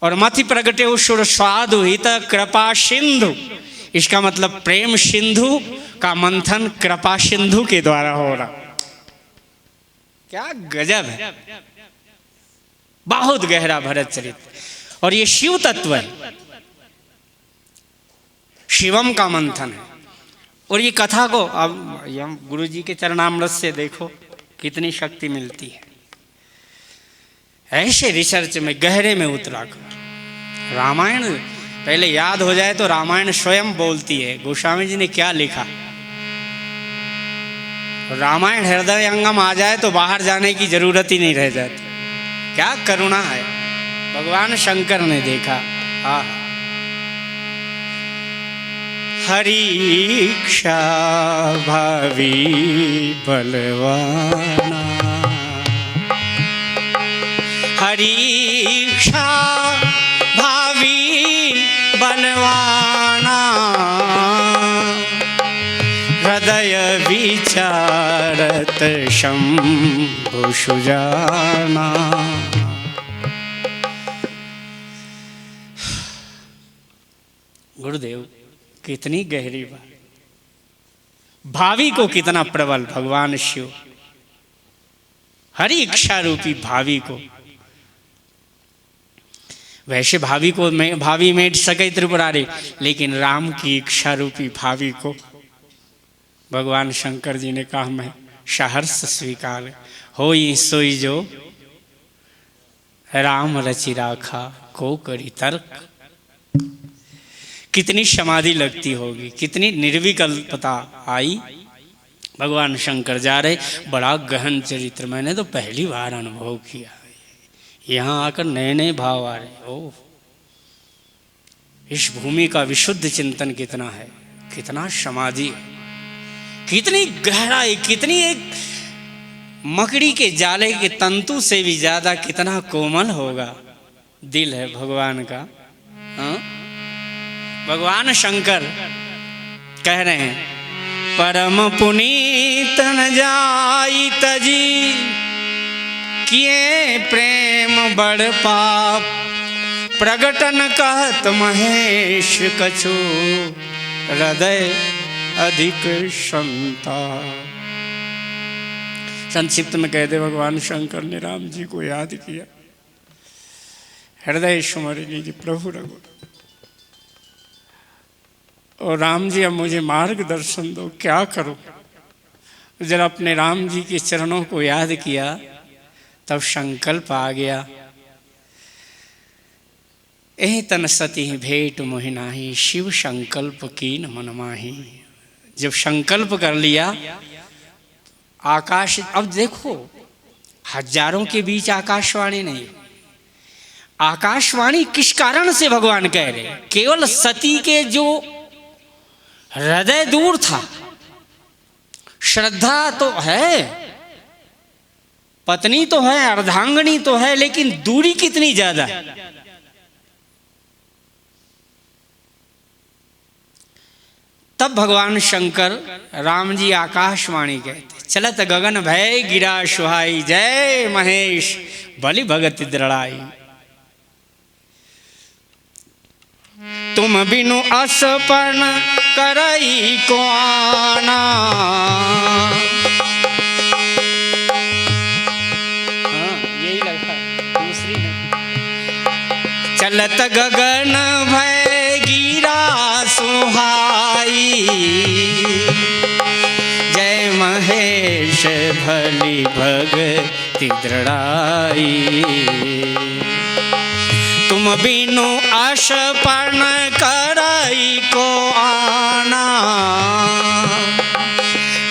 और मति प्रगटे सुर स्वादु हित कृपा सिंधु, इसका मतलब प्रेम सिंधु का मंथन कृपा सिंधु के द्वारा हो रहा। क्या गजब है, बहुत गहरा भरत चरित्र। और ये शिव तत्व है, शिवम का मंथन है। और ये कथा को अब हम गुरु जी के चरणामृत से देखो कितनी शक्ति मिलती है। ऐसे रिसर्च में गहरे में उतरा कर रामायण पहले याद हो जाए तो रामायण स्वयं बोलती है गोस्वामी जी ने क्या लिखा। रामायण हृदय अंगम आ जाए तो बाहर जाने की जरूरत ही नहीं रह जाती। क्या करुणा है, भगवान शंकर ने देखा। हरीक्षा भावी बलवाना, हरीक्षा भावी बलवाना, हृदय विचारत शंभु सुजाना। गुरुदेव कितनी गहरी बात, भावी को कितना प्रबल भगवान शिव, हरि इच्छा रूपी भावी को। वैसे भावी को भावी मेट सके त्रिपुरारी, लेकिन राम की इच्छा रूपी भावी को भगवान शंकर जी ने कहा मैं सहर्ष स्वीकार होई सोई जो राम रचि राखा को करी तर्क। कितनी समाधि लगती होगी, कितनी निर्विकल्पता आई। भगवान शंकर जा रहे, बड़ा गहन चरित्र, मैंने तो पहली बार अनुभव किया। यहाँ आकर नए नए भाव आ रहे। ओह, इस भूमि का विशुद्ध चिंतन कितना है, कितना समाधि है, कितनी गहराई, कितनी एक मकड़ी के जाले के तंतु से भी ज्यादा कितना कोमल होगा दिल है भगवान का। हाँ? भगवान शंकर कह रहे हैं परम पुनीत न जाई तजी, किए प्रेम बड़ पाप, प्रगटन कहत महेश कछु, हृदय अधिक संता। संक्षिप्त में कहते भगवान शंकर ने राम जी को याद किया, हृदय स्मर लीजिए प्रभु रघु। और राम जी अब मुझे मार्गदर्शन दो, क्या करूं। जरा अपने राम जी के चरणों को याद किया, तब संकल्प आ गया, एहि तन सती भेंट मोहि नाहि, शिव संकल्प कीन मन माहि। जब संकल्प कर लिया, आकाश, अब देखो हजारों के बीच आकाशवाणी नहीं, आकाशवाणी किस कारण से भगवान कह रहे, केवल सती के जो हृदय दूर था, श्रद्धा तो है, पत्नी तो है, अर्धांगिनी तो है, लेकिन दूरी कितनी ज्यादा है। तब भगवान शंकर राम जी आकाशवाणी कहते, चलत गगन भय गिरा सुहाई, जय महेश बलि भगति दृढ़ाई। तुम बिनु असपन करई को आना, यही लगा, दूसरी नहीं। चलत गगन भय गिरा सुहाई, जय महेश भली भगति दृढ़ाई। तुम बिनु असपन करई को आना,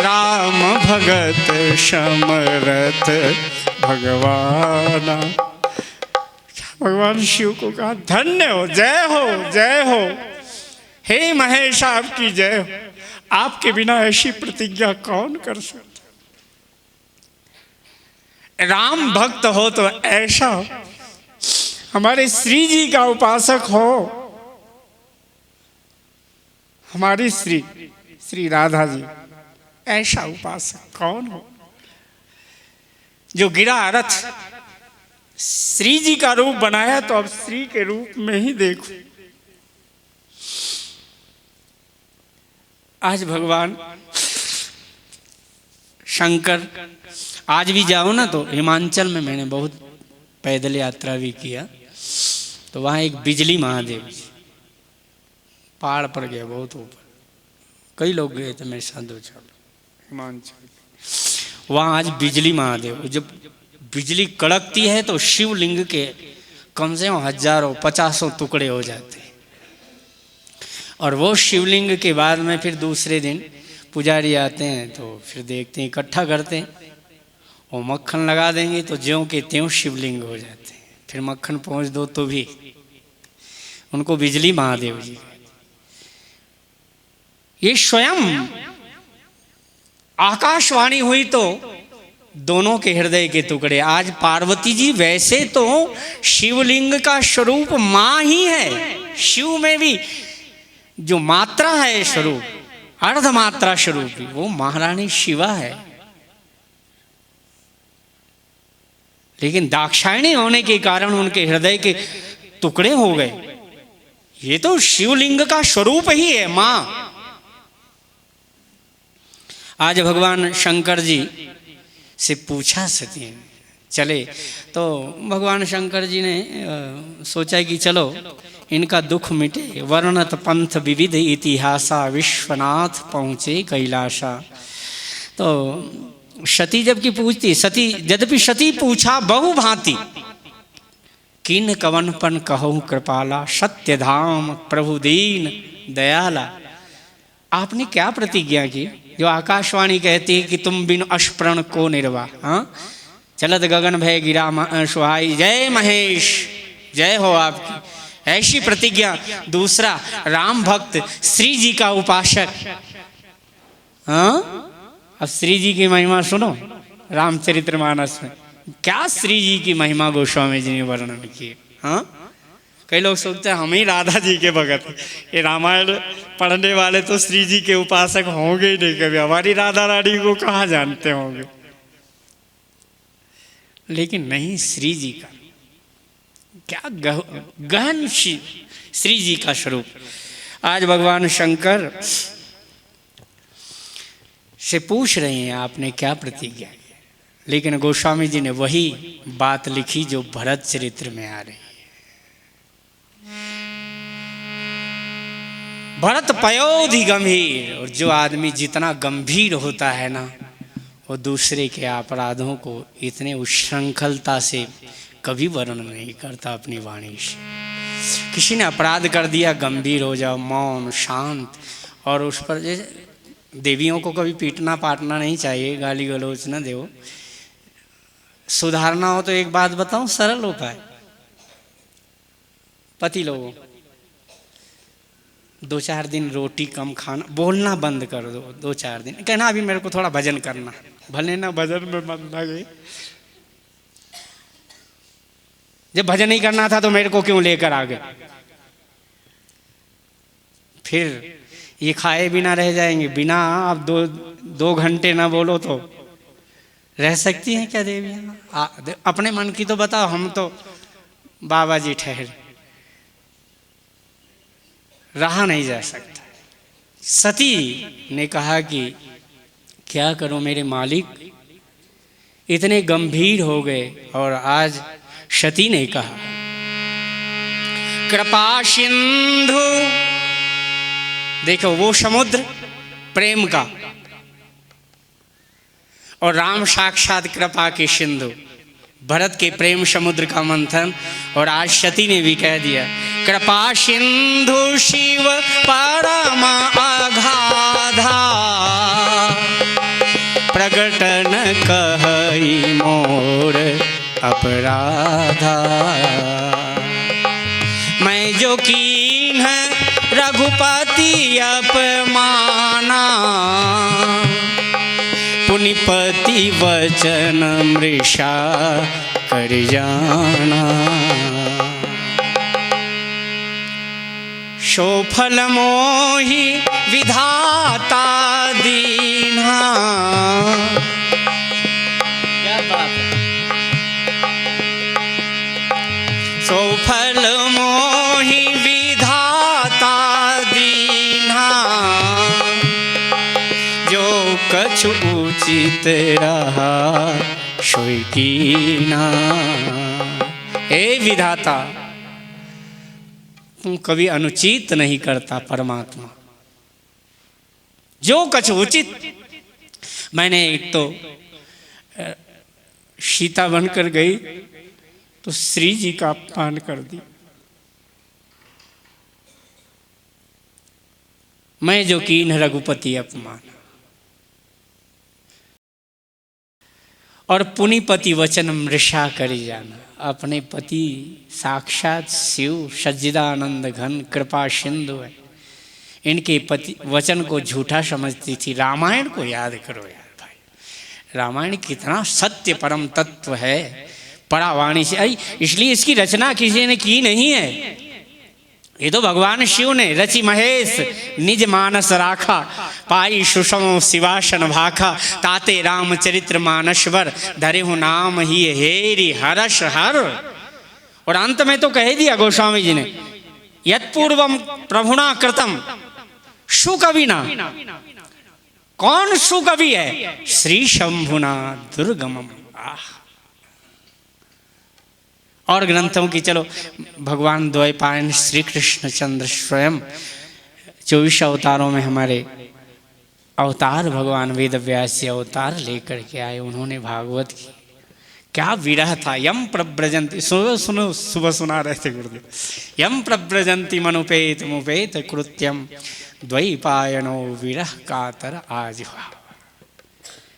राम भगत समरथ भगवाना। भगवान शिव को कहा धन्य हो, जय हो, जय हो, हे महेश आपकी जय हो। आपके बिना ऐसी प्रतिज्ञा कौन कर सकता। राम भक्त हो तो ऐसा हो, हमारे श्री जी का उपासक हो, हमारी श्री राधा जी, ऐसा उपासक कौन हो जो गिरा रथ श्री जी का रूप बनाया तो अब श्री के रूप में ही देखो। आज भगवान शंकर, आज भी जाओ ना तो हिमाचल में, मैंने बहुत पैदल यात्रा भी किया, तो वहाँ एक बिजली महादेव पहाड़ पर गया बहुत ऊपर, कई लोग गए थे मेरे साथ, 2-4 हिमाचल। वहाँ आज बिजली महादेव, जब बिजली कड़कती है तो शिवलिंग के कम से कम हजारों 50 टुकड़े हो जाते हैं। और वो शिवलिंग के बाद में फिर दूसरे दिन पुजारी आते हैं तो फिर देखते हैं, इकट्ठा करते हैं, वो मक्खन लगा देंगे तो ज्यों के त्यों शिवलिंग हो जाते हैं। फिर मक्खन पहुँच दो तो भी उनको बिजली महादेव जी। ये स्वयं आकाशवाणी हुई तो दोनों के हृदय के टुकड़े। आज पार्वती जी वैसे तो शिवलिंग का स्वरूप मां ही है, शिव में भी जो मात्रा है स्वरूप, अर्ध मात्रा स्वरूप, वो महारानी शिवा है। लेकिन दाक्षायणी होने के कारण उनके हृदय के टुकड़े हो गए। ये तो शिवलिंग का स्वरूप ही है मां। आज भगवान शंकर जी से पूछा सती चले, तो भगवान शंकर जी ने सोचा कि चलो इनका दुख मिटे। वर्णत पंथ विविध इतिहासा, विश्वनाथ पहुँचे कैलाशा। तो सती जबकि पूछती, सती यद्यपि सती पूछा बहु भांति, किन कवनपन कहूँ कृपाला, सत्य धाम प्रभु दीन दयाला। आपने क्या प्रतिज्ञा की जो आकाशवाणी कहती है कि तुम बिन अष्प्रण को निर्वाह। हाँ, चलत गगन भय गिरा सुहाई, जय महेश, जय हो आपकी, ऐसी प्रतिज्ञा। दूसरा, राम भक्त श्री जी का उपासक। हाँ, अब श्री जी की महिमा सुनो रामचरितमानस में, क्या श्री जी की महिमा गोस्वामी जी ने वर्णन की। हाँ, कई लोग सोचते हैं हम ही राधा जी के भगत, ये रामायण पढ़ने वाले तो श्री जी के उपासक होंगे ही नहीं कभी, हमारी राधा रानी को कहाँ जानते होंगे। लेकिन नहीं, श्री जी का क्या गहन श्री जी का स्वरूप। आज भगवान शंकर से पूछ रहे हैं आपने क्या प्रतिज्ञा की, लेकिन गोस्वामी जी ने वही बात लिखी जो भरत चरित्र में आ रही है। भरत पयोधि गंभीर, और जो आदमी जितना गंभीर होता है ना, वो दूसरे के अपराधों को इतने उच्छृंखलता से कभी वर्णन नहीं करता अपनी वाणी से। किसी ने अपराध कर दिया, गंभीर हो जाओ, मौन शांत, और उस पर जैसे देवियों को कभी पीटना पाटना नहीं चाहिए, गाली गलौज न दो। सुधारना हो तो एक बात बताऊं, सरल उपाय, पति लोगों 2-4 दिन रोटी कम खाना, बोलना बंद कर दो 2-4 दिन, कहना अभी मेरे को थोड़ा भजन करना, भले ना भजन में मन लगे। जब भजन नहीं करना था तो मेरे को क्यों लेकर आ गए। फिर ये खाए बिना रह जाएंगे, बिना आप 2 घंटे ना बोलो तो रह सकती हैं क्या देवियाँ? अपने मन की तो बताओ, हम तो बाबा जी ठहरे, रहा नहीं जा सकता। सती ने कहा कि क्या करूं मेरे मालिक, इतने गंभीर हो गए। और आज सती ने कहा, कृपा सिंधु, देखो वो समुद्र प्रेम का, और राम साक्षात कृपा के सिंधु, भरत के प्रेम समुद्र का मंथन। और आज सती ने भी कह दिया, कृपा सिंधु शिव परम अगाधा, प्रगटन कहई मोर अपराधा। मैं जो कीन्ह रघुपति अपमाना, पुनिपति वचन मृषा कर जाना। सो फल मोहि विधाता दीन्हा। क्या बात है, सो फल मोहि विधाता दीन्हा, जो कछु उचित रहा सोई कीन्हा। हे विधाता, तुम कभी अनुचित नहीं करता परमात्मा, जो कुछ उचित। मैंने एक तो सीता बनकर गई तो श्री जी का अपमान कर दी। मैं जो कीन रघुपति अपमान, और पुनिपति वचन मृषा करी जाना। अपने पति साक्षात शिव सज्जिदानंद घन कृपा सिंधु है, इनके पति वचन को झूठा समझती थी। रामायण को याद करो यार भाई, रामायण कितना सत्य परम तत्व है, परावाणी से आई। इसलिए इसकी रचना किसी ने की नहीं है, ये तो भगवान शिव ने रचि महेश निज मानस राखा, पाई सुषम शिवासन भाखा, ताते रामचरित्र मानसवर, धरे हो नाम ही हेरि हरष हर। और अंत में तो कह दिया गोस्वामी जी ने, यत्पूर्वम प्रभुना कृतम सुकविना। कौन सुकवि है? श्री शंभुना दुर्गमम। और ग्रंथों की चलो, भगवान द्वैपायन श्री कृष्ण चंद्र स्वयं 24 अवतारों में हमारे अवतार भगवान वेद व्यास जी अवतार लेकर के आए। उन्होंने भागवत की क्या विरह था। यम प्रव्रजंती, सुनो सुनो, सुबह सुना रहे थे गुरुदेव, यम प्रव्रजंती मनुपेत मुपेत कृत्यम, द्वैपायनो विरह कातर आज।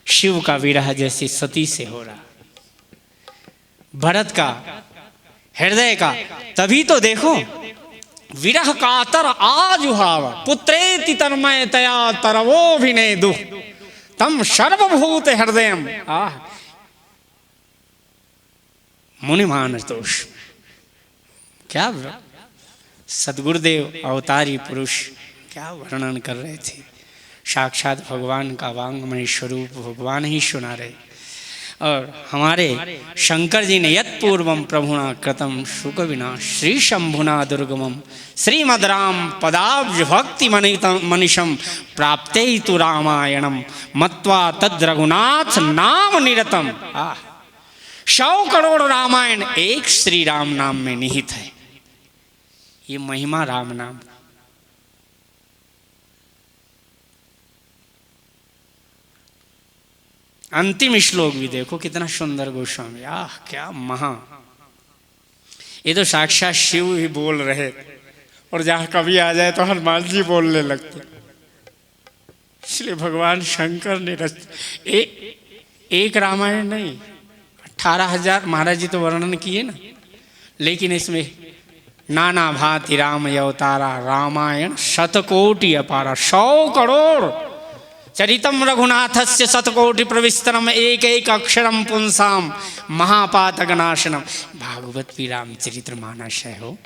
शिव का विरह जैसे सती से हो रहा, भरत का हृदय का, तभी तो देखो विरह कातर आजुहाव, पुत्रेति तन्मय तया तरवोभिनेदु, तम सर्वभूत हृदयम। मुनिमान दोष। क्या सदगुरुदेव अवतारी पुरुष क्या वर्णन कर रहे थे। साक्षात भगवान का वांगमय स्वरूप भगवान ही सुना रहे। और हमारे शंकर जी ने यत् पूर्वम प्रभुना कृतम सुकविना श्री शंभुना दुर्गमम, श्रीमद राम पदाब्ज भक्ति मनीषम, प्राप्ते तु रामायणम मत्वा तद रघुनाथ नाम निरतम। 100 करोड़ रामायण एक श्री राम नाम में निहित है। ये महिमा राम नाम। अंतिम श्लोक भी देखो कितना सुंदर गोस्वामी, क्या महा। ये तो साक्षात शिव ही बोल रहे, और जहां कभी आ जाए तो हनुमान जी बोलने लगते। इसलिए भगवान शंकर ने एक रामायण नहीं, 18,000 महाराज जी तो वर्णन किए ना, लेकिन इसमें नाना भांति राम अवतारा, रामायण शतकोटि अपारा, 100 करोड़। चरितम रघुनाथस्य शतकोटि प्रविस्तरम, एक एक अक्षरम पुंसाम महापातक नाशनम। भागवत भी रामचरित्र मानस है हो।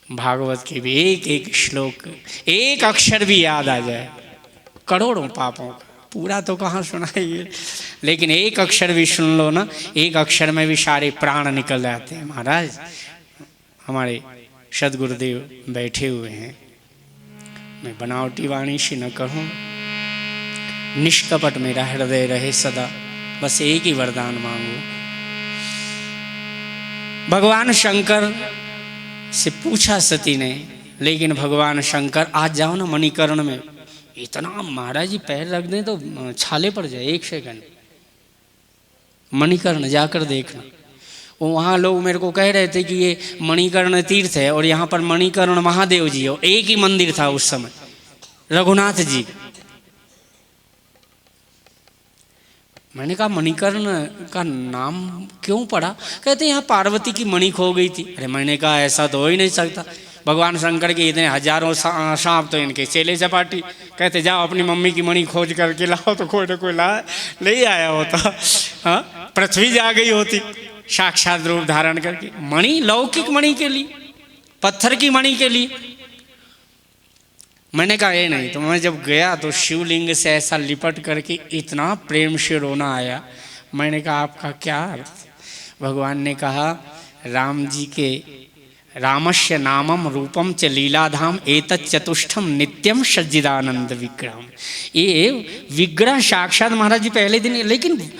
भागवत के भी एक एक श्लोक, एक अक्षर भी याद आ जाए, करोड़ों पापों का। पूरा तो कहाँ सुनाइए, लेकिन एक अक्षर भी सुन लो ना, एक अक्षर में भी सारे प्राण निकल जाते हैं। महाराज हमारे सदगुरुदेव बैठे हुए हैं, मैं बनावटी वाणी से न कहूँ, निष्कपट मेरा हृदय रहे सदा, बस एक ही वरदान मांगो। भगवान शंकर से पूछा सती ने, लेकिन भगवान शंकर, आज जाओ ना मणिकर्ण में, इतना महाराज जी पैर रख दें तो छाले पड़ जाए 1 सेकंड। मणिकर्ण जाकर देखना। वो वहाँ लोग मेरे को कह रहे थे कि ये मणिकर्ण तीर्थ है और यहाँ पर मणिकर्ण महादेव जी हो, एक ही मंदिर था उस समय, रघुनाथ जी। मैंने कहा मणिकर्ण का नाम क्यों पड़ा? कहते यहाँ पार्वती की मणि खो गई थी। अरे मैंने कहा ऐसा तो हो ही नहीं सकता, भगवान शंकर के इतने हजारों सांप तो इनके चेले चपाटी। कहते जाओ अपनी मम्मी की मणि खोज करके लाओ, तो कोई ना कोई ले आया होता। हाँ, पृथ्वी जा गई होती साक्षात रूप धारण करके। मणि लौकिक मणि के लिए, पत्थर की मणि के लिए। मैंने कहा ये नहीं। तो मैं जब गया तो शिवलिंग से ऐसा लिपट करके इतना प्रेम से रोना आया। मैंने कहा आपका क्या अर्थ? भगवान ने कहा राम जी के रामस्य नामम रूपम च लीलाधाम एतत् चतुष्टम नित्यम सज्जिदानंद विग्रहम। ये विग्रह साक्षात महाराज जी पहले दिन, लेकिन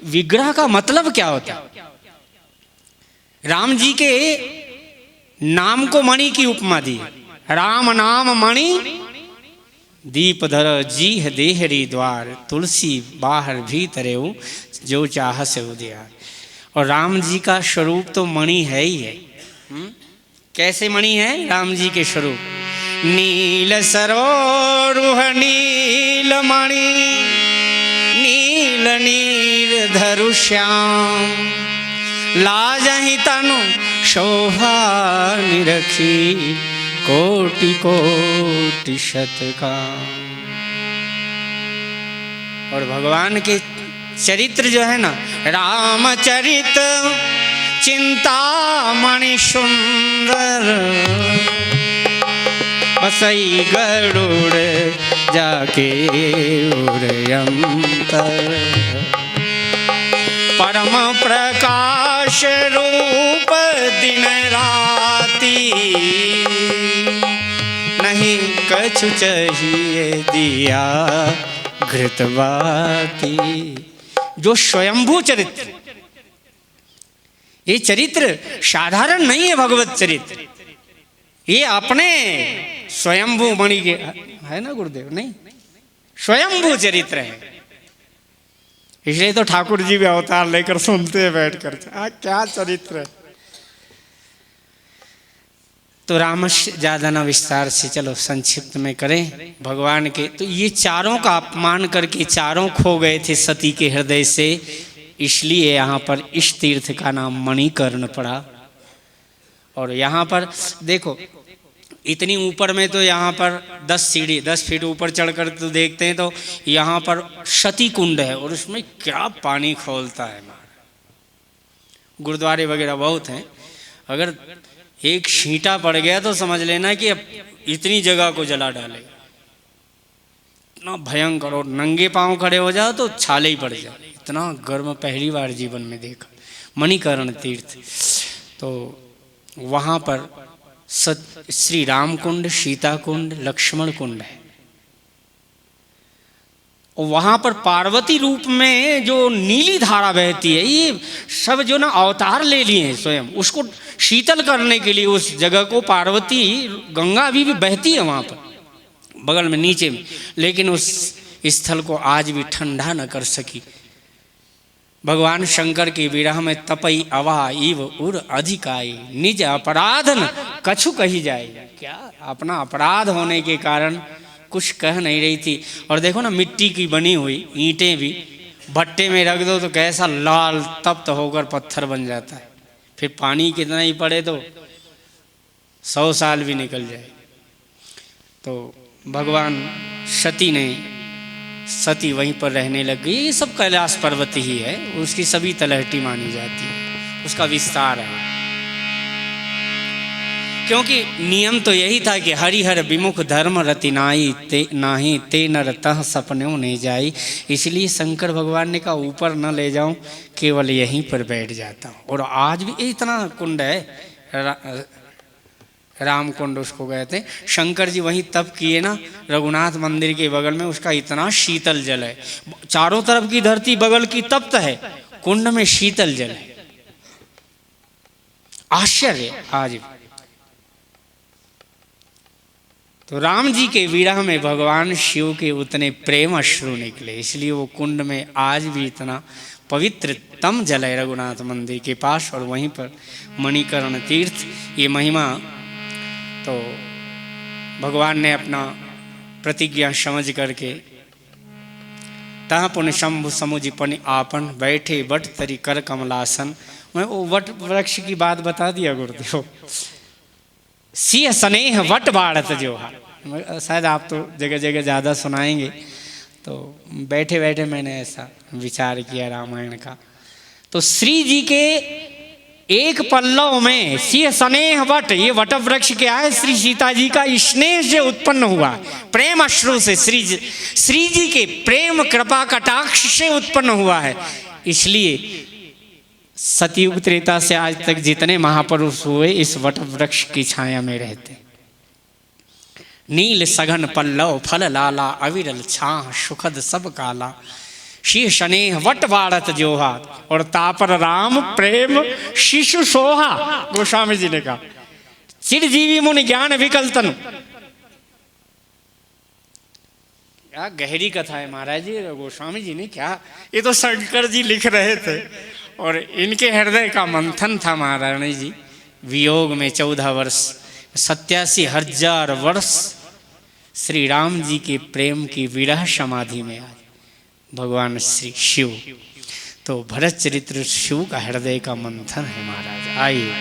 विग्रह का मतलब क्या होता है? राम जी के नाम को मणि की उपमा दी। राम नाम मणि दीप धर जीह देहरी द्वार, तुलसी बाहर भीतरे जो चाह से उदियार। और राम जी का स्वरूप तो मणि है ही है। कैसे मणि है राम जी के स्वरूप? नील सरोरुह नील मणि, नील नीर धरु श्याम, लाजहि तनु शोभा निरखी, कोटि कोटि शतकाम। और भगवान के चरित्र जो है ना, रामचरित चिंतामणि सुंदर, बसई गरुड़ जाके उरयंतर, परम प्रकाश रूप दिन राती, नहीं कछु चाहिए दिया घृतवाती। जो स्वयंभू चरित्र, ये चरित्र साधारण नहीं है भगवत चरित्र, ये अपने स्वयंभू मणि के है ना गुरुदेव, नहीं स्वयंभू चरित्र है। इसलिए तो ठाकुर जी भी अवतार लेकर सुनते हैं बैठ कर, क्या चरित्र है। तो रामस्य ज्यादा ना विस्तार से, चलो संक्षिप्त में करें भगवान के। तो ये चारों का अपमान करके चारों खो गए थे सती के हृदय से, इसलिए यहाँ पर इस तीर्थ का नाम मणिकर्ण पड़ा। और यहाँ पर देखो इतनी ऊपर में, तो यहाँ पर 10 सीढ़ी 10 फीट ऊपर चढ़कर तो देखते हैं तो यहाँ पर सती कुंड है, और उसमें क्या पानी खोलता है। गुरुद्वारे वगैरह बहुत हैं, अगर एक छींटा पड़ गया तो समझ लेना कि अब इतनी जगह को जला डालेगा, इतना भयंकर। और नंगे पांव खड़े हो जाओ तो छाले ही पड़ जाए, इतना गर्म पहली बार जीवन में देखा मणिकर्ण तीर्थ। तो वहाँ पर श्री राम कुंड, सीता कुंड, लक्ष्मण कुंड है। और वहाँ पर पार्वती रूप में जो नीली धारा बहती है, ये सब जो ना अवतार ले लिए हैं स्वयं, उसको शीतल करने के लिए उस जगह को पार्वती गंगा अभी भी बहती है वहाँ पर बगल में नीचे में, लेकिन उस स्थल को आज भी ठंडा न कर सकी। भगवान शंकर के विरह में तपई अवा इव उर अधिकाई, निज अपराध न कछु कही जाए। क्या अपना अपराध होने के कारण कुछ कह नहीं रही थी। और देखो ना मिट्टी की बनी हुई ईंटें भी भट्टे में रख दो तो कैसा लाल तप्त होकर पत्थर बन जाता है, फिर पानी कितना ही पड़े तो 100 साल भी निकल जाए। तो भगवान सती वहीं पर रहने लग गई। ये सब कैलाश पर्वत ही है, उसकी सभी तलहटी मानी जाती है, उसका विस्तार है। क्योंकि नियम तो यही था कि हरिहर विमुख धर्म रति नाही ते नर तह सपने नहीं जाई। इसलिए शंकर भगवान ने कहा ऊपर न ले जाऊं, केवल यहीं पर बैठ जाता हूँ। और आज भी इतना कुंड है, राम कुंड उसको गए थे। शंकर जी वहीं तप किए ना, रघुनाथ मंदिर के बगल में, उसका इतना शीतल जल है। चारों तरफ की धरती बगल की तप्त है, कुंड में शीतल जल है। आश्चर्य आज भी। तो राम जी के विरह में भगवान शिव के उतने प्रेम अश्रु निकले, इसलिए वो कुंड में आज भी इतना पवित्रतम जल है रघुनाथ मंदिर के पास। और वहीं पर मणिकर्ण तीर्थ, ये महिमा तो भगवान ने अपना प्रतिज्ञा समझ करके तह पुण्य शंभु समुझपन आपन बैठे वट तरी कर कमलासन। मैं वो वट वृक्ष की बात बता दिया गुरुदेव। सिंह स्नेह वट बाढ़त जो है, शायद आप तो जगह जगह ज़्यादा सुनाएंगे, तो बैठे बैठे मैंने ऐसा विचार किया रामायण का। तो श्री जी के एक पल्लव में सिंह स्नेह वट, ये वट वृक्ष क्या है? श्री सीता जी का स्नेह से उत्पन्न हुआ, प्रेम अश्रु से, श्री जी के प्रेम कृपा कटाक्ष से उत्पन्न हुआ है। इसलिए सतयुग त्रेता से आज तक जितने महापुरुष हुए इस वट वृक्ष की छाया में रहते। नील सघन पल्लव फल लाला, अविरल छाह सुखद सब काला, शीश स्नेह वट वारत जोहा, और तापर राम प्रेम शिशु सोहा। गोस्वामी जी ने कहा चिरजीवी मुनि ज्ञान विकल तनु। क्या गहरी कथा है महाराज जी, गोस्वामी जी ने क्या, ये तो शंकर जी लिख रहे थे और इनके हृदय का मंथन था महारानी जी। वियोग में 14 वर्ष, 87,000 वर्ष श्री राम जी के प्रेम की विरह समाधि में आज भगवान श्री शिव। तो भरत चरित्र शिव का हृदय का मंथन है महाराज। आइए,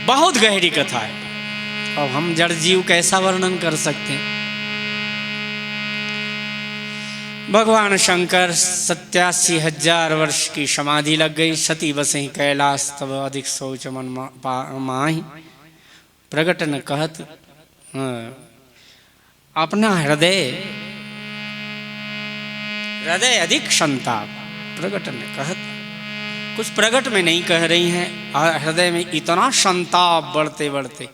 बहुत गहरी कथा है। अब हम जड़ जीव कैसा वर्णन कर सकते हैं। भगवान शंकर 87,000 वर्ष की समाधि लग गई। सती बसहि कैलाश तब अधिक शौच मन माहि, प्रगट न कहत अपना हृदय अधिक संताप, प्रगट न कहत। कुछ प्रगट में नहीं कह रही हैं, हृदय में इतना संताप बढ़ते बढ़ते